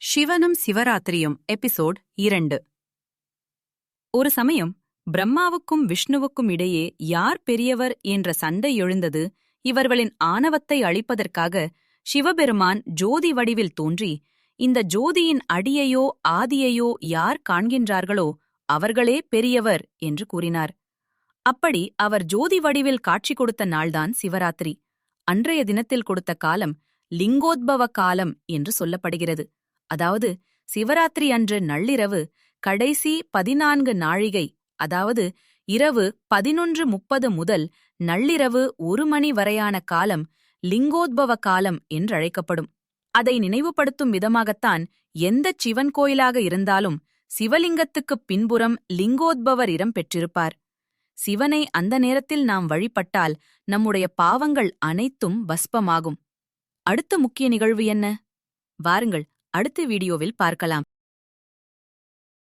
சிவனும் சிவராத்திரியும் எபிசோட் 2. ஒரு சமயம் பிரம்மாவுக்கும் விஷ்ணுவுக்கும் இடையே யார் பெரியவர் என்ற சண்டை எழுந்தது. இவர்களின் ஆணவத்தை அழிப்பதற்காக சிவபெருமான் ஜோதி வடிவில் தோன்றி, இந்த ஜோதியின் அடியையோ ஆதியையோ யார் காண்கின்றார்களோ அவர்களே பெரியவர் என்று கூறினார். அப்படி அவர் ஜோதி வடிவில் காட்சி கொடுத்த நாள்தான் சிவராத்திரி. அன்றைய தினத்தில் கொடுத்த காலம் லிங்கோத்பவ காலம் என்று சொல்லப்படுகிறது. அதாவது சிவராத்திரி அன்று நள்ளிரவு கடைசி 14 நாழிகை, அதாவது இரவு 11:30 முதல் நள்ளிரவு 1 மணி வரையான காலம் லிங்கோத்பவ காலம் என்றழைக்கப்படும். அதை நினைவுபடுத்தும் விதமாகத்தான் எந்தச் சிவன் கோயிலாக இருந்தாலும் சிவலிங்கத்துக்குப் பின்புறம் லிங்கோத்பவர் இடம் பெற்றிருப்பார். சிவனை அந்த நேரத்தில் நாம் வழிபட்டால் நம்முடைய பாவங்கள் அனைத்தும் பஸ்பமாகும். அடுத்த முக்கிய நிகழ்வு என்ன? வாருங்கள், அடுத்த வீடியோவில் பார்க்கலாம்.